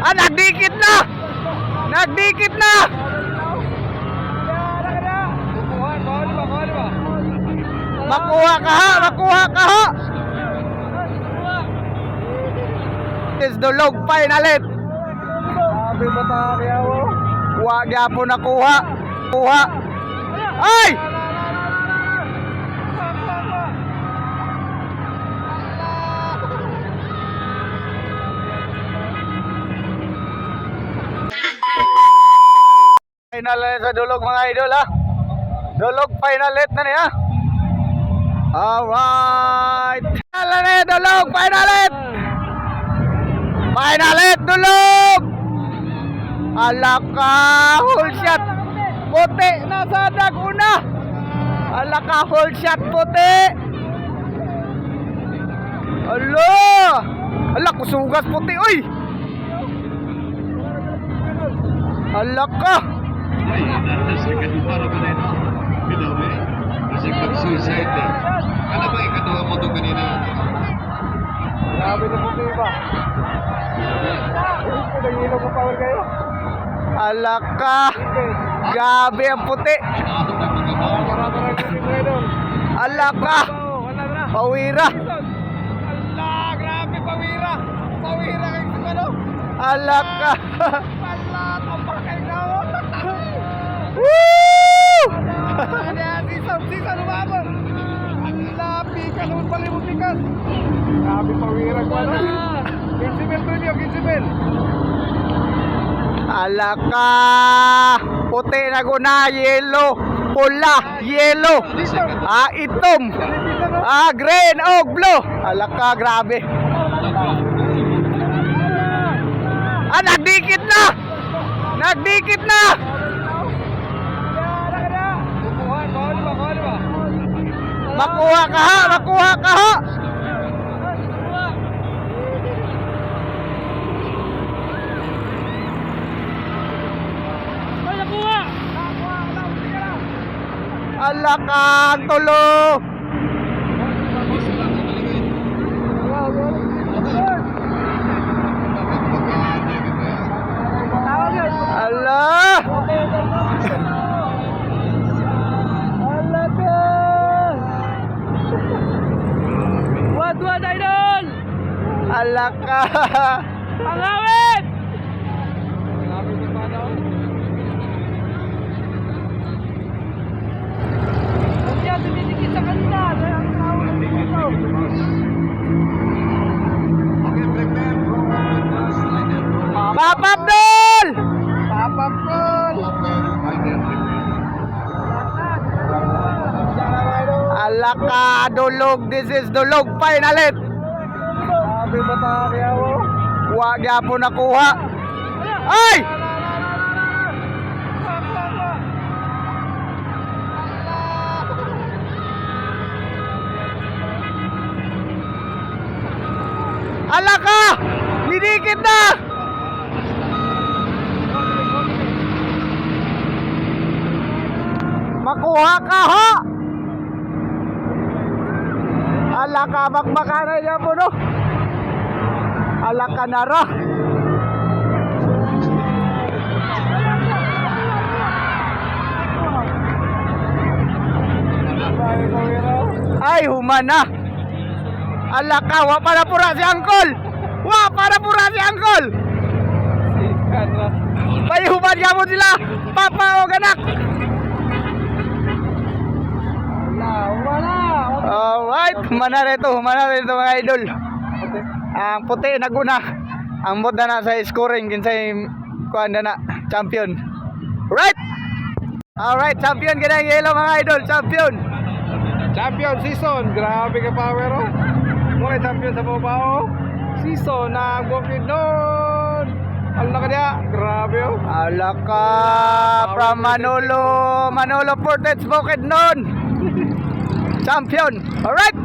Ah, nagdikit na! Nagdikit na! Makuha ka ha! Makuha ka ha! Is dulog finalit. Sabi ba ta kaya mo? Huwag po nakuha. Kuha. Ay! Final sa dulog mga idol ha. Dulog finalit na niya. Alright. Final na dulog finalit. Finalit dulog. Alaka whole shot. Puti nasa daguna. Alaka whole shot puti. Allah. Allah kusugas puti oy. Alaka. Kasi pag-suicide na. Ano ba ikaduha mo ito kanina? Grabe na puti ba? Nag-ilaw ko power kayo? Alaka. Gabi ang puti. Marami puti mo doon. Alaka. Wala na. Pawira. Allah, grabe pawira. Pawira kayo sa ano? Alaka. Allah, tambak kayo na. Woo! Sisa lumabang. Allah, pikas naman pala yung pikas. Grabe pawira ko na. 15 mil premium, 15 mil. Alaka. Puti na guna. Yellow. Pula. Yellow. Itom. Green. Blue. Alaka. Grabe. Nagdikit na. Nagdikit na. Makuha ka ha. Makuha ka ha. Alaka. Tulo. Allah. Buat idol. Alaka. Pangawit. Kaya tumitikit sa kanila. Kaya ang tao ng dito. Papa Abdul. Papa Abdul. Alaka. Dulog. This is dulog finalit. Sabi ba ta kaya mo? Huwag po nakuha. Ay! Alaka! Didikit na! Makuha ka ha! Alaka, magmakana niya po no? Alaka na ra! Ay, humana! Alaka, wa para pura si Angkol! Wa para pura si Angkol! Payuban ka mo sila! Papa o ganak! Alright, humana rito mga idol. Ang puti naguna. Ang mod na sa scoring kinsay kuan na champion. Right? Alright, champion gina yellow mga idol, champion. Champion season, grabe ka power oh. Muna champion sa Bobao. Season na bukid nun. Allah ka dia, grabe oh. Alaka from Manolo Portets Bukidnon. Champion. Alright.